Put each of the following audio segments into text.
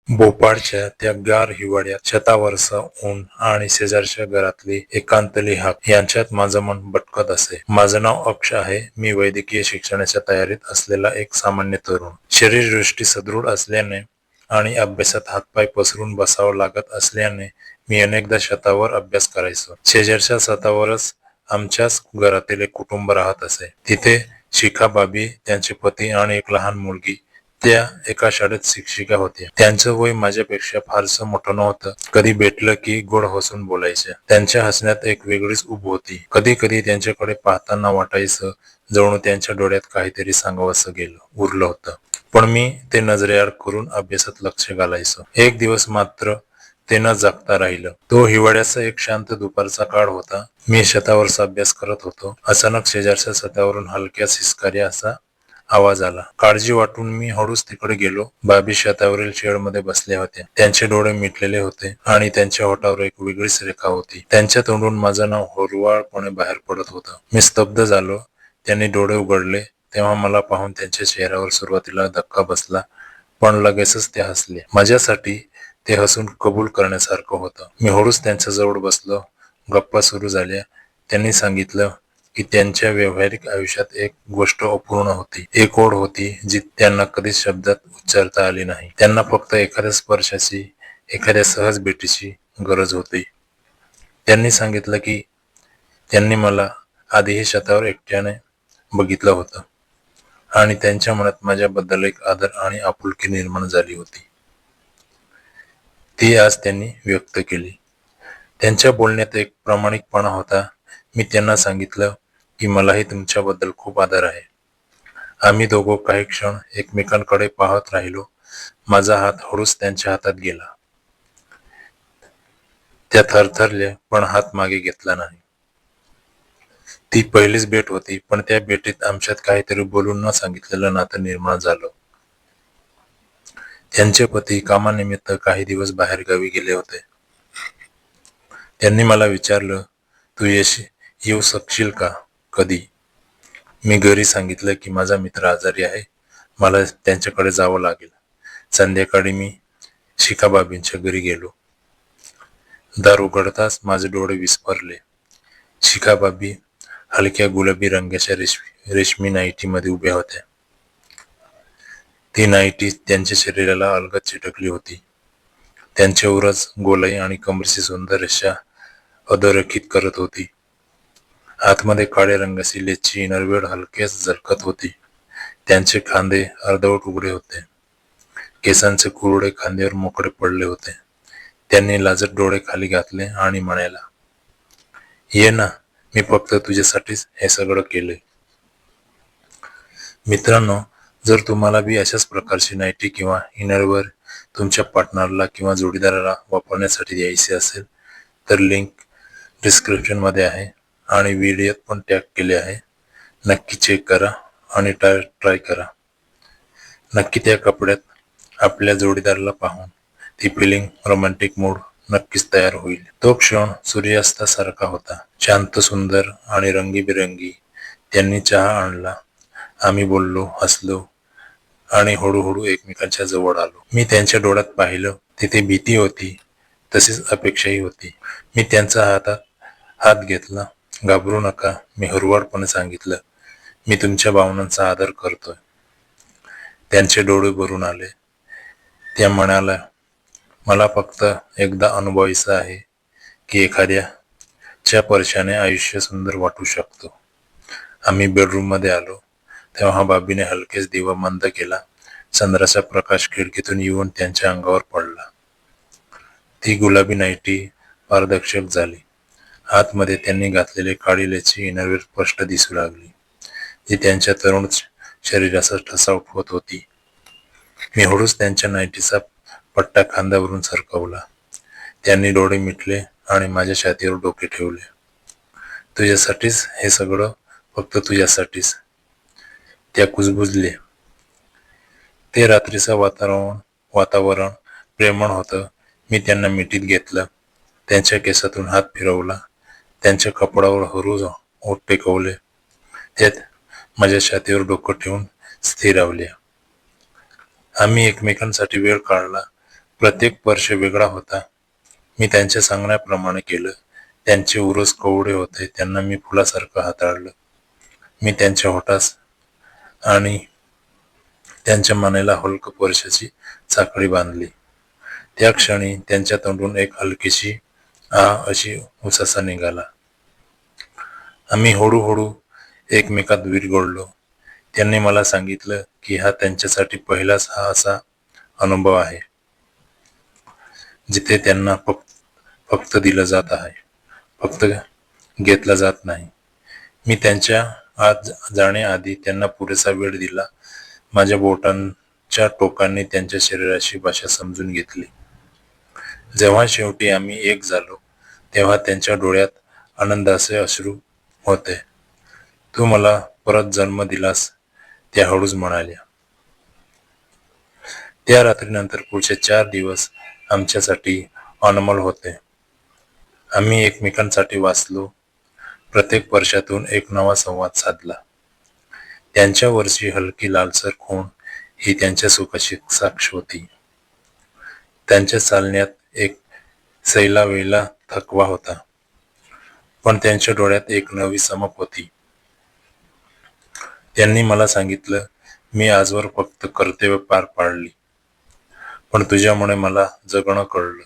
भोपाळच्या त्या गार हिवाळ्यात छतावरचं ऊन आणि शेजारच्या घरातली एकांतली हाक यांच्यात माझं मन भटकत असे. माझं नाव अक्ष आहे. मी वैद्यकीय शिक्षणाच्या तयारीत असलेला एक सामान्य तरुण. शरीरदृष्टी सदृढ असल्याने आणि अभ्यासात हातपाय पसरून बसावं लागत असल्याने मी अनेकदा छतावर अभ्यास करायचो. शेजारच्या छतावरच आमच्याच घरातील एक कुटुंब राहत असे. तिथे शिखाबाबी, त्यांचे पती आणि एक लहान मुलगी त्या एका शाळेत शिक्षिका होत्या. त्यांचं वय माझ्यापेक्षा फारसं मोठं नव्हतं. कधी भेटलं की गोड हसून बोलायच्या. त्यांच्या हसण्यात एक वेगळीच ऊब होती. कधी कधी त्यांच्याकडे पाहताना वाटायचं जणू त्यांच्या डोळ्यात काहीतरी सांगावंसं उरलं होतं. पण मी ते नजरेआड करून अभ्यासात लक्ष घालायचो. एक दिवस मात्र ते न जागता राहिलं. तो हिवाळ्याचा एक शांत दुपारचा काळ होता. मी छतावरचा अभ्यास करत होतो. अचानक शेजारच्या छतावरून हलक्या हिसकाऱ्या असा आवाज आला. काळजी वाटून मी हळूच तिकडे गेलो. बाबी छतावरील चेअरमध्ये बसल्या होत्या. त्यांचे डोळे मिटलेले होते आणि त्यांच्या ओठावर एक वेगळीच रेखा होती. त्यांच्या तोंडून माझं नाव हुरवाळपणे बाहेर पडत होतं. मी स्तब्ध झालो. त्यांनी डोळे उघडले तेव्हा मला पाहून त्यांच्या चेहऱ्यावर सुरुवातीला धक्का बसला, पण लगेचच ते हसले. माझ्यासाठी ते हसून कबूल करण्यासारखं होतं. मी हळूच त्यांच्याजवळ बसलो. गप्पा सुरू झाल्या. त्यांनी सांगितलं की त्यांच्या व्यावहारिक आयुष्यात एक गोष्ट अपूर्ण होती. एक ओढ होती जी त्यांना कधीच शब्दात उच्चारता आली नाही. त्यांना फक्त एखाद्या स्पर्शाची, एखाद्या सहज भेटीची गरज होती. त्यांनी सांगितलं की त्यांनी मला आधीही छतावर एकट्याने बघितलं होतं आणि त्यांच्या मनात माझ्याबद्दल एक आदर आणि आपुलकी निर्माण झाली होती. ती आज त्यांनी व्यक्त केली. त्यांच्या बोलण्यात एक प्रामाणिकपणा होता. मी त्यांना सांगितलं की मलाही तुमच्याबद्दल खूप आदर आहे. आम्ही दोघं काही क्षण एकमेकांकडे पाहत राहिलो. माझा हात हळूच त्यांच्या हातात गेला. त्या थरथरल्या, पण हात मागे घेतला नाही. ती पहिलीच भेट होती, पण त्या भेटीत आमच्यात काहीतरी बोलून न सांगितलेलं नातं निर्माण झालं. त्यांचे पती कामानिमित्त काही दिवस बाहेरगावी गेले होते. त्यांनी मला विचारलं, तू येऊ शकशील का? कधी? मी घरी सांगितलं की माझा मित्र आजारी आहे. मला त्यांच्याकडे जावं लागेल. संध्याकाळी मी शिखाबाबींच्या घरी गेलो. दार उघडताच माझे डोळे विस्फारले. शिखाबाबी हलक्या गुलाबी रंगाच्या रेशमी नाईटीमध्ये उभ्या होत्या. ती नाईटी त्यांच्या शरीराला अलगद चिटकली होती. त्यांचे उरज, गोलाई आणि कमरेची सुंदर रेषा अधोरेखित करत होती. आतमध्ये काळ्या रंगाची लेसची इनरवेड हलकेच झलकत होती. त्यांचे खांदे अर्धवट उघडे होते. केसांचे कुरडे खांद्यावर मोकळे पडले होते. त्यांनी लाजत डोळे खाली घातले आणि म्हणाला, ये ना, मी फक्त तुझ्यासाठीच हे सगळं केलंय. मित्रांनो, जर तुम्हाला बी अशाच प्रकारची नाईटी किंवा इनरवेअर तुमच्या पार्टनरला किंवा जोडीदाराला वापरण्यासाठी द्यायची असेल तर लिंक डिस्क्रिप्शन मध्ये आहे आणि व्हिडिओत पण टॅग केले आहे. नक्की चेक करा आणि ट्राय करा. नक्की त्या कपड्यात आपल्या जोडीदाराला पाहून ती फिलिंग, रोमॅन्टिक मूड नक्कीच तयार होईल. तो क्षण सूर्यास्तासारखा होता. शांत, सुंदर आणि रंगीबिरंगी. त्यांनी चहा आणला. आम्ही बोललो, हसलो आणि हळूहळू एकमेकांच्या जवळ आलो. मी त्यांच्या डोळ्यात पाहिलं. तिथे भीती होती, तशीच अपेक्षाही होती. मी त्यांचा हात घेतला. घाबरू नका, मी हुरवाळपणे सांगितलं. मी तुमच्या भावनांचा आदर करतोय. त्यांचे डोळे भरून आले. त्या म्हणाल्या, मला फक्त एकदा अनुभवायचं आहे की एखाद्याच्या स्पर्शाने आयुष्य सुंदर वाटू शकतो. आम्ही बेडरूम मध्ये आलो तेव्हा बाबीने हलकेच दिवा मंद केला. चंद्राचा प्रकाश खिडकीतून येऊन त्यांच्या अंगावर पडला. ती गुलाबी नाईटी पारदर्शक झाली. आतमध्ये त्यांनी घातलेली काळी लेसची इनरवेअर स्पष्ट दिसू लागली, जी त्यांच्या तरुण शरीराचा ठसा उठवत होती. मी हळूच त्यांच्या नाईटीचा पट्टा खांद्यावरून सरकवला. त्यांनी डोळे मिटले आणि माझ्या छातीवर डोके ठेवले. तुझ्यासाठीच हे सगळं, फक्त तुझ्यासाठीच, त्या कुजबुजल्या. ते रात्रीचं वातावरण प्रेमळ होतं. मी त्यांना मिठीत घेतलं. त्यांच्या केसातून हात फिरवला. त्यांच्या कपडावर हळूच ओठ टेकवले. त्यात माझ्या छातीवर डोकं ठेवून स्थिरावल्या. आम्ही एकमेकांसाठी वेळ काढला. प्रत्येक स्पर्श वेगळा होता. मी त्यांच्या सांगण्याप्रमाणे केलं. त्यांचे उरोस कोवळे होते, त्यांना मी फुलासारखं हाताळलं. मी त्यांच्या ओठास आणि त्यांच्या मानेला हलक स्पर्शाची साखळी बांधली. त्या क्षणी त्यांच्या तोंडून एक हलकीशी अशी उसासा निघाला. आम्ही हळूहळू एकमेकात विरघळलो. त्यांनी मला सांगितलं की हा त्यांच्यासाठी पहिलाच असा अनुभव आहे जिथे त्यांना फक्त दिलं जात आहे, फक्त घेतला जात नाही. मी त्यांच्या आत जाण्याआधी त्यांना पुरेसा वेळ दिला. माझ्या बोटांच्या टोकांनी त्यांच्या शरीराची भाषा समजून घेतली. जेव्हा शेवटी आम्ही एक झालो तेव्हा त्यांच्या डोळ्यात आनंदाचे अश्रू होते. तू मला परत जन्म दिलास, त्या हळूच म्हणाल्या. त्या रात्रीनंतर पुढचे 4 दिवस आमच्यासाठी अनमोल होते. आम्ही एकमेकांसाठी वाचलो. प्रत्येक वर्षातून एक नवा संवाद साधला. त्यांच्यावरची हलकी लालसर खूण ही त्यांच्या सुखाची साक्ष होती. त्यांच्या चालण्यात एक सैलावेला थकवा होता, पण त्यांच्या डोळ्यात एक नवी चमक होती. त्यांनी मला सांगितलं, मी आजवर फक्त कर्तव्य पार पाडली, पण तुझ्यामुळे मला जगणं कळलं.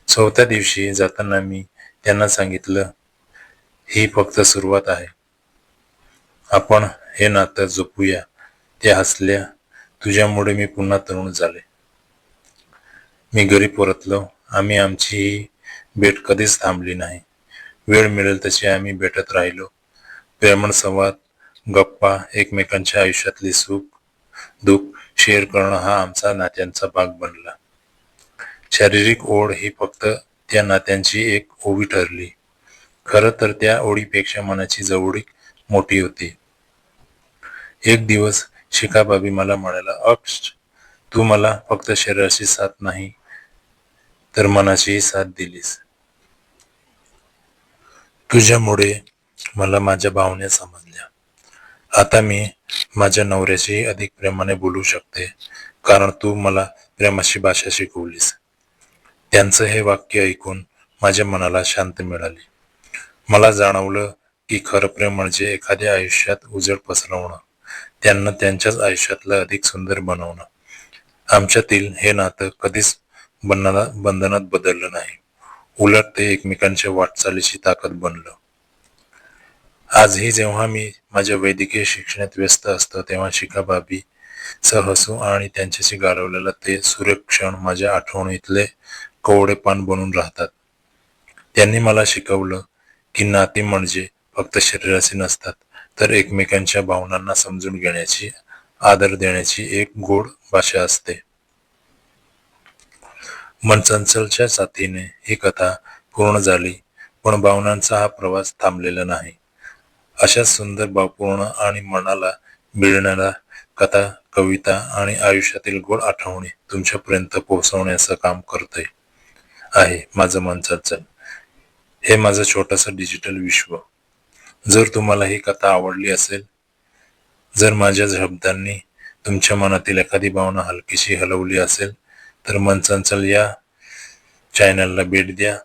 4थ्या दिवशी जाताना मी त्यांना सांगितलं, ही फक्त सुरुवात आहे. आपण हे नातं जपूया. त्या हसल्या. तुझ्यामुळे मी पुन्हा तरुण झाले. मी घरी परतलो. आम्ही आमची ही भेट कधीच थांबली नाही. वेळ मिळेल तशी आम्ही भेटत राहिलो. प्रेमळ संवाद, गप्पा, एकमेकांच्या आयुष्यातली सुख दुःख शेअर करणं हा आमचा नात्यांचा भाग बनला. शारीरिक ओढ ही फक्त त्या नात्यांची एक ओवी ठरली. खरं तर त्या ओढीपेक्षा मनाची जवळीक मोठी होती. एक दिवस शिखाबाबी मला म्हणाला, अक्ष, तू मला फक्त शरीराची साथ नाही तर मनाचीही साथ दिलीस. तुझ्यामुळे मला माझ्या भावना समजल्या. आता मी माझ्या नवऱ्याशी अधिक प्रेमाने बोलू शकते, कारण तू मला प्रेमाची भाषा शिकवलीस. त्यांचं हे वाक्य ऐकून माझ्या मनाला शांती मिळाली. मला जाणवलं की खरं प्रेम म्हणजे एखाद्या आयुष्यात उजेड पसरवणं, त्यांना त्यांच्याच आयुष्यातलं अधिक सुंदर बनवणं. आमच्यातील हे नातं कधीच बंधनात बदललं नाही. उलट ते एकमेकांच्या वाटचालीची ताकद बनलं. आजही जेव्हा मी माझ्या वैद्यकीय शिक्षणात व्यस्त असतो तेव्हा शिखाबाबी हसू आणि त्यांच्याशी घालवलेला ते सूर्यक्षण माझ्या आठवणीतले कोवडे पान बनून राहतात. त्यांनी मला शिकवलं की नाती म्हणजे फक्त शरीराची नसतात, तर एकमेकांच्या भावनांना समजून घेण्याची, आदर देण्याची एक गोड भाषा असते. मनचंचलच्या साथीने ही कथा पूर्ण झाली, पण भावनांचा हा प्रवास थांबलेला नाही. अशा सुंदर, भावपूर्ण आणि मनाला भिडणाऱ्या कथा, कविता आणि आयुष्यातील गोड आठवणी तुमच्यापर्यंत पोहोचवण्याचं काम करतंय आहे माझं मनचंचल. हे माझं छोटंसं डिजिटल विश्व. जर तुम्हाला ही कथा आवडली असेल, जर माझ्या शब्दांनी तुमच्या मनातील एखादी भावना हलकीशी हलवली असेल, तर मनचंचल या चॅनलला भेट द्या.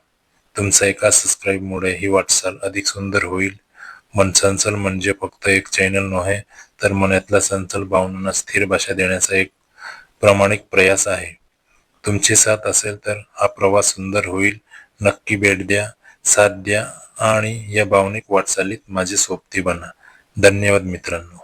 तुमचा एका सबस्क्राईबमुळे ही वाटचाल अधिक सुंदर होईल. मनचंचल म्हणजे फक्त एक चॅनल नव्हे, तर मनातल्या चंचल भावनांना स्थिर भाषा देण्याचा एक प्रामाणिक प्रयास आहे. तुमची साथ असेल तर हा प्रवास सुंदर होईल. नक्की भेट द्या, साथ द्या आणि या भावनिक वाटचालीत माझे सोबती बना. धन्यवाद मित्रांनो.